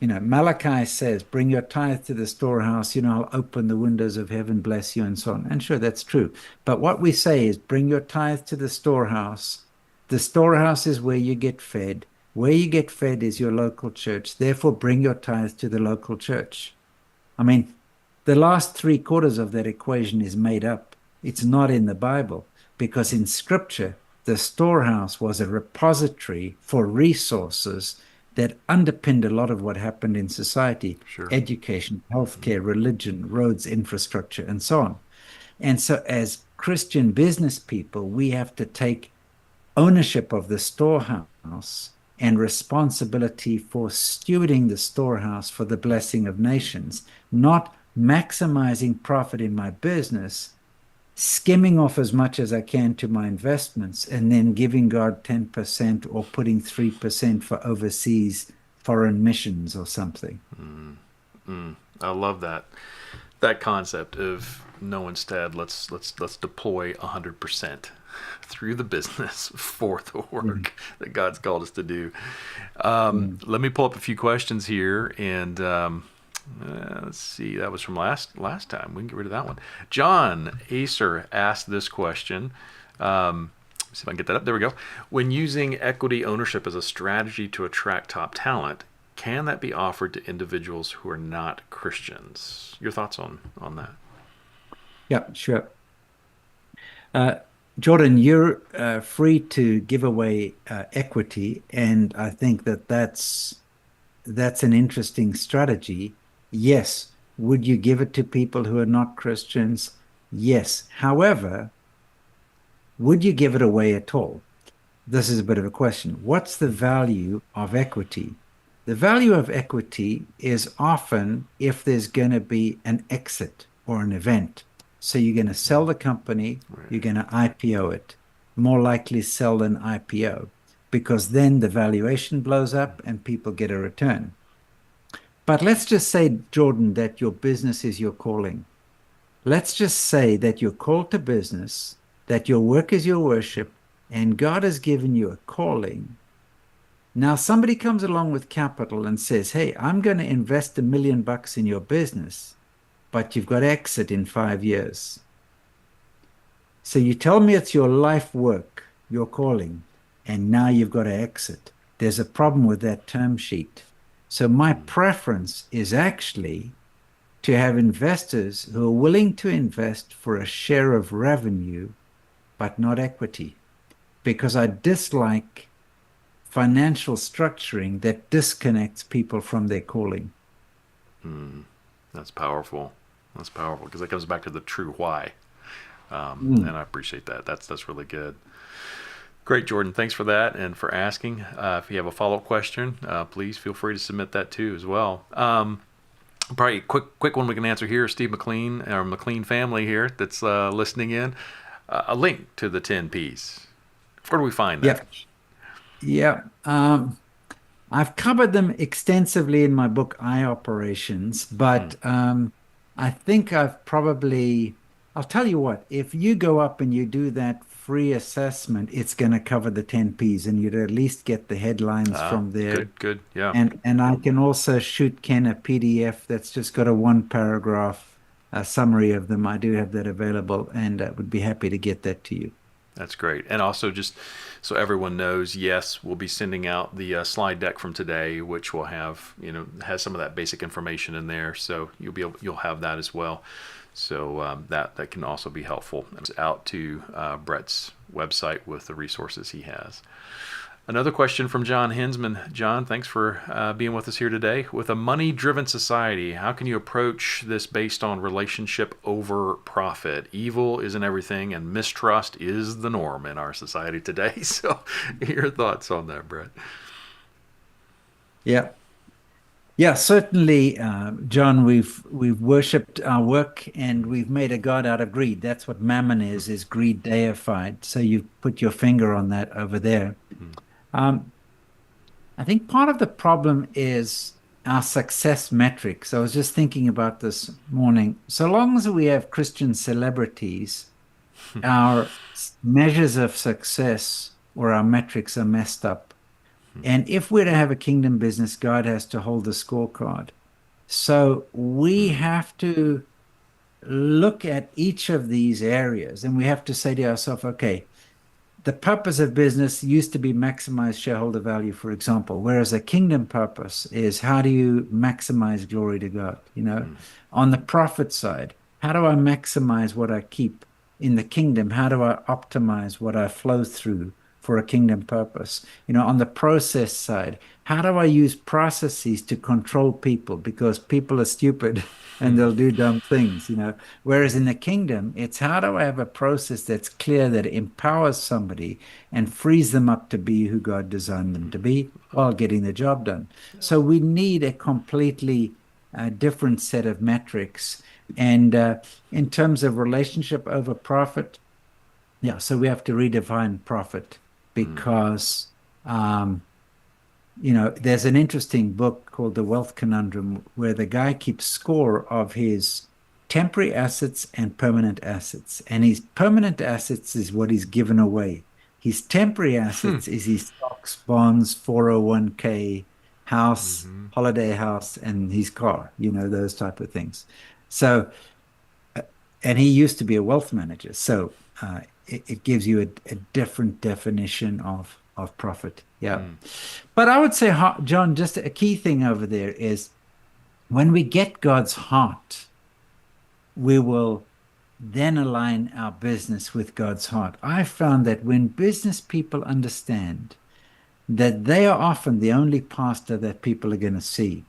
B: Malachi says, bring your tithe to the storehouse, I'll open the windows of heaven, bless you, and so on. And sure, that's true. But what we say is, bring your tithe to the storehouse. The storehouse is where you get fed. Where you get fed is your local church. Therefore, bring your tithe to the local church. I mean, the last three-quarters of that equation is made up. It's not in the Bible because in Scripture, the storehouse was a repository for resources that underpinned a lot of what happened in society:
A: Sure.
B: education, healthcare, religion, roads, infrastructure, and so on. And so, as Christian business people, we have to take ownership of the storehouse and responsibility for stewarding the storehouse for the blessing of nations, not maximizing profit in my business, skimming off as much as I can to my investments, and then giving God 10% or putting 3% for overseas foreign missions or something.
A: I love that concept of no, instead let's deploy 100% through the business for the work that God's called us to do.
B: Yeah.
A: Let me pull up a few questions here, and let's see. That was from last time. We can get rid of that one. John Acer asked this question. See if I can get that up. There we go. When using equity ownership as a strategy to attract top talent, can that be offered to individuals who are not Christians? Your thoughts on that?
B: Yeah, sure. Jordan, you're free to give away equity, and I think that that's an interesting strategy. Yes. Would you give it to people who are not Christians? Yes. However, would you give it away at all? This is a bit of a question. What's the value of equity? The value of equity is often if there's going to be an exit or an event. So you're going to sell the company, you're going to IPO it, more likely sell than IPO, because then the valuation blows up and people get a return. But let's just say, Jordan, that your business is your calling. Let's just say that you're called to business, that your work is your worship, and God has given you a calling. Now, somebody comes along with capital and says, hey, I'm going to invest $1 million in your business, but you've got to exit in 5 years. So you tell me it's your life work, your calling, and now you've got to exit. There's a problem with that term sheet. So my preference is actually to have investors who are willing to invest for a share of revenue, but not equity, because I dislike financial structuring that disconnects people from their calling.
A: That's powerful. That's powerful because that comes back to the true why, and I appreciate that. That's really good. Great, Jordan. Thanks for that and for asking. If you have a follow-up question, please feel free to submit that too as well. Probably a quick one we can answer here. Steve McLean, our McLean family here that's listening in. A link to the 10 P's. Where do we find that?
B: Yeah. I've covered them extensively in my book, I Operations, but I think I've probably I'll tell you what, if you go up and you do that free assessment, it's going to cover the 10 P's and you'd at least get the headlines
A: Ah,
B: from there.
A: good, good. Yeah,
B: And I can also shoot Ken a PDF that's just got a one paragraph summary of them. I do have that available and would be happy to get that to you.
A: that's great. And also, just so everyone knows, yes, we'll be sending out the slide deck from today, which will have, has some of that basic information in there. So you'll have that as well. So that can also be helpful. It's out to Brett's website with the resources he has. Another question from John Hinsman. John, thanks for being with us here today. With a money-driven society, how can you approach this based on relationship over profit? Evil isn't everything, and mistrust is the norm in our society today. So, your thoughts on that, Brett?
B: Yeah. Yeah, certainly, John, we've worshipped our work and we've made a god out of greed. That's what mammon is greed deified. So you've put your finger on that over there. Um, I think part of the problem is our success metrics. I was just thinking about this morning. So long as we have Christian celebrities, our measures of success or our metrics are messed up. And if we're to have a kingdom business, God has to hold the scorecard. So we have to look at each of these areas and we have to say to ourselves, okay, the purpose of business used to be maximize shareholder value, for example, whereas a kingdom purpose is how do you maximize glory to God? On the profit side, how do I maximize what I keep in the kingdom? How do I optimize what I flow through for a kingdom purpose? On the process side, how do I use processes to control people because people are stupid and they'll do dumb things. Whereas in the kingdom, it's how do I have a process that's clear that empowers somebody and frees them up to be who God designed them to be while getting the job done. So we need a completely different set of metrics. And in terms of relationship over profit, yeah, so we have to redefine profit because there's an interesting book called The Wealth Conundrum where the guy keeps score of his temporary assets and permanent assets. And his permanent assets is what he's given away. His temporary assets is his stocks, bonds, 401k, house, holiday house, and his car, those type of things. So, and he used to be a wealth manager. So it gives you a different definition of profit. Yeah. But I would say, John, just a key thing over there is when we get God's heart, we will then align our business with God's heart. I found that when business people understand that they are often the only pastor that people are going to see,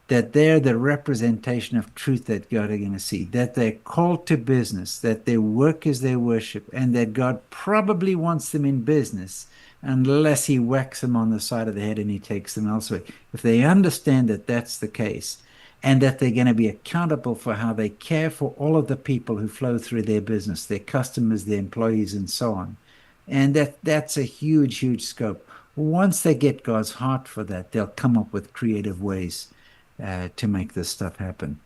B: that they're the representation of truth that God are going to see, that they're called to business, that their work is their worship, and that God probably wants them in business unless he whacks them on the side of the head and he takes them elsewhere. If they understand that that's the case and that they're going to be accountable for how they care for all of the people who flow through their business, their customers, their employees, and so on, and that's a huge, huge scope. Once they get God's heart for that, they'll come up with creative ways to make this stuff happen.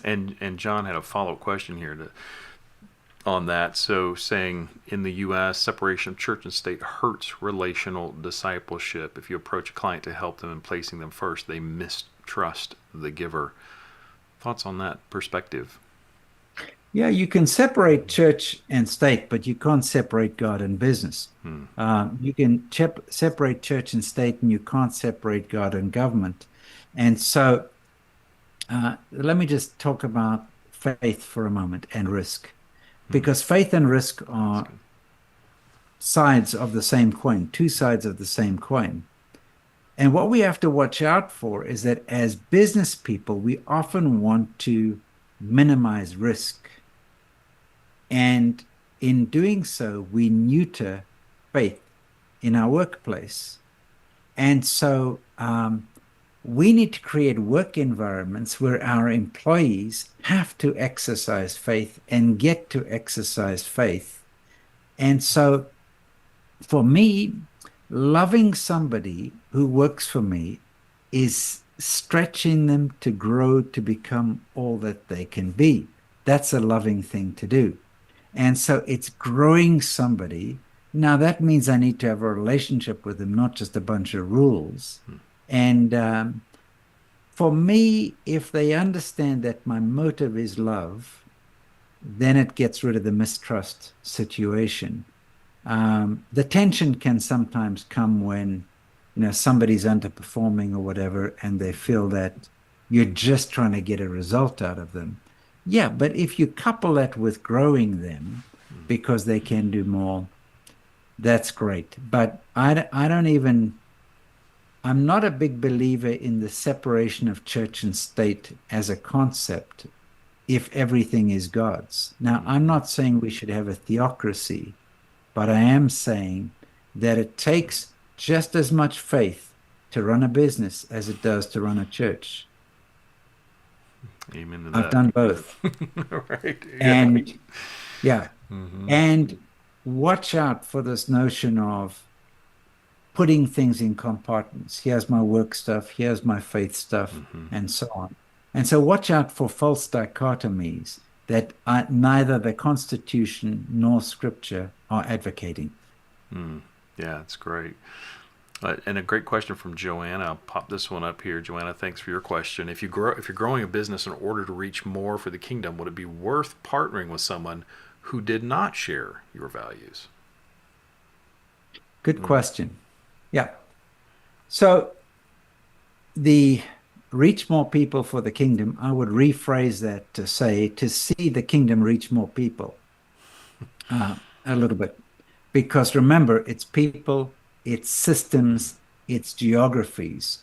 A: And John had a follow-up question here on that. So saying in the U.S., separation of church and state hurts relational discipleship. If you approach a client to help them in placing them first, they mistrust the giver. Thoughts on that perspective?
B: Yeah, you can separate church and state, but you can't separate God and business. You can separate church and state, and you can't separate God and government. And so let me just talk about faith for a moment and risk, because faith and risk are sides of the same coin, two sides of the same coin. And what we have to watch out for is that as business people, we often want to minimize risk. And in doing so, we neuter faith in our workplace. And so we need to create work environments where our employees have to exercise faith and get to exercise faith. And so for me, loving somebody who works for me is stretching them to grow to become all that they can be. That's a loving thing to do. And so it's growing somebody. Now, that means I need to have a relationship with them, not just a bunch of rules. And for me, if they understand that my motive is love, then it gets rid of the mistrust situation. The tension can sometimes come when, somebody's underperforming or whatever, and they feel that you're just trying to get a result out of them. Yeah, but if you couple that with growing them because they can do more, that's great. But I don't even, I'm not a big believer in the separation of church and state as a concept if everything is God's. Now, I'm not saying we should have a theocracy, but I am saying that it takes just as much faith to run a business as it does to run a church.
A: Amen to
B: I've
A: that.
B: done both.
A: Right. Yeah.
B: And yeah,
A: Mm-hmm.
B: and watch out for this notion of putting things in compartments. Here's my work stuff, here's my faith stuff,
A: Mm-hmm.
B: and so on. And so watch out for false dichotomies that neither the Constitution nor Scripture are advocating.
A: Mm. Yeah, it's great. And a great question from Joanna. I'll pop this one up here. Joanna, thanks for your question. If you're growing a business in order to reach more for the kingdom, would it be worth partnering with someone who did not share your values?
B: Good question. Yeah. So the reach more people for the kingdom, I would rephrase that to say to see the kingdom reach more people a little bit. Because remember, it's people, it's systems, it's geographies.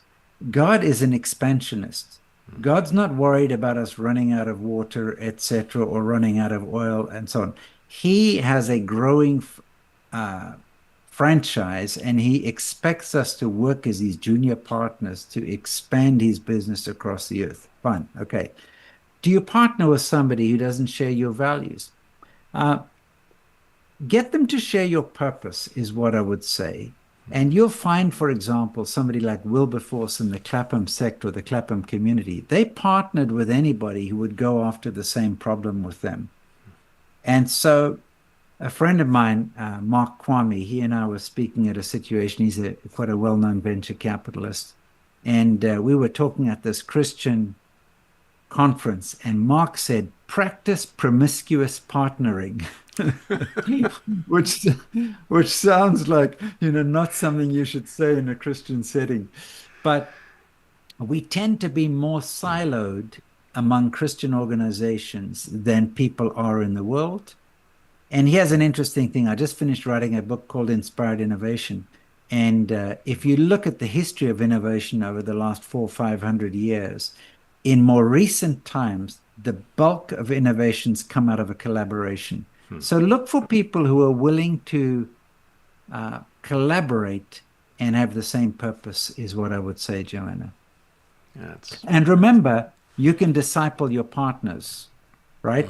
B: God is an expansionist. God's not worried about us running out of water, etc., or running out of oil and so on. He has a growing uh, franchise, and he expects us to work as his junior partners to expand his business across the earth. Fine. Okay. Do you partner with somebody who doesn't share your values? Uh, get them to share your purpose, is what I would say. And you'll find, for example, somebody like Wilberforce in the Clapham sector, the Clapham community, they partnered with anybody who would go after the same problem with them. And so a friend of mine, Mark Kwame, he and I were speaking at a situation. He's quite a well-known venture capitalist. And we were talking at this Christian conference, and Mark said, practice promiscuous partnering. which which sounds like not something you should say in a Christian setting, but we tend to be more siloed among Christian organizations than people are in the world. And here's an interesting thing. I just finished writing a book called Inspired Innovation. And if you look at the history of innovation over the last 400-500 years, in more recent times, the bulk of innovations come out of a collaboration. So look for people who are willing to collaborate and have the same purpose, is what I would say, Joanna.
A: Yeah,
B: and remember, you can disciple your partners, right?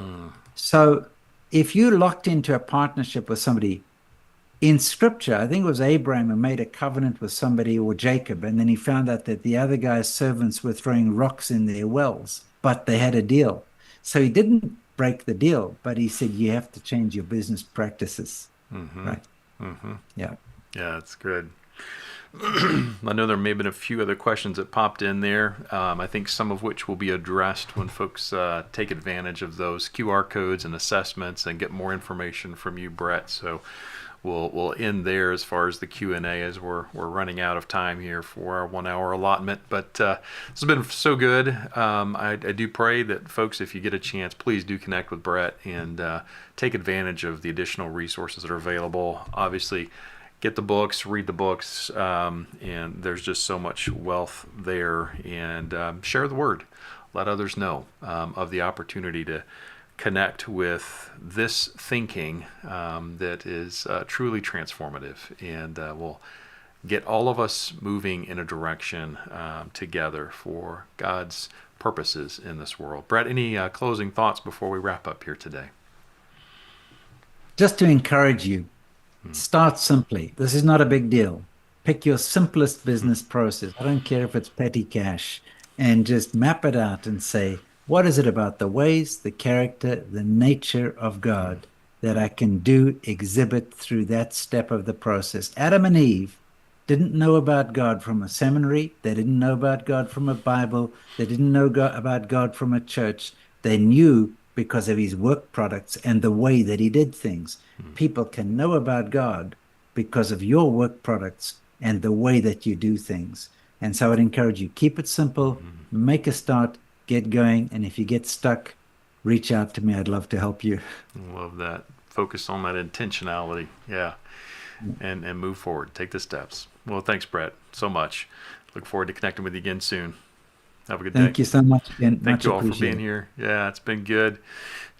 B: So if you locked into a partnership with somebody in scripture, I think it was Abraham who made a covenant with somebody, or Jacob, and then he found out that the other guy's servants were throwing rocks in their wells, but they had a deal. So he didn't break the deal, but he said, you have to change your business practices. Right? Yeah.
A: Yeah, that's good. I know there may have been a few other questions that popped in there. I think some of which will be addressed when folks take advantage of those QR codes and assessments and get more information from you, Brett. So we'll end there as far as the Q&A, as we're running out of time here for our 1 hour allotment. But this has been so good. I do pray that folks, if you get a chance, please do connect with Brett and take advantage of the additional resources that are available. Obviously, get the books, read the books, and there's just so much wealth there. And share the word. Let others know of the opportunity to connect with this thinking that is truly transformative, and will get all of us moving in a direction together for God's purposes in this world. Brett, any closing thoughts before we wrap up here today?
B: Just to encourage you, start simply. This is not a big deal. Pick your simplest business process. I don't care if it's petty cash, and just map it out and say, What is it about the ways, the character, the nature of God that I can do, exhibit through that step of the process? Adam and Eve didn't know about God from a seminary. They didn't know about God from a Bible. They didn't know about God from a church. They knew because of his work products and the way that he did things. People can know about God because of your work products and the way that you do things. And so I'd encourage you, keep it simple, make a start, get going. And if you get stuck, reach out to me. I'd love to help you.
A: Love that. Focus on that intentionality. Yeah. And move forward. Take the steps. Well, thanks, Brett, so much. Look forward to connecting with you again soon. Have a good day.
B: Thank you so much again.
A: Thank
B: Much
A: you all for being
B: appreciated.
A: here. Yeah, it's been good.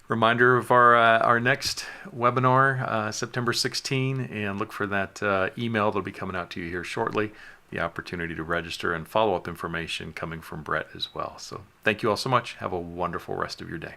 A: Reminder of our next webinar, September 16, and look for that email that'll be coming out to you here shortly. The opportunity to register and follow-up information coming from Brett as well. So thank you all so much. Have a wonderful rest of your day.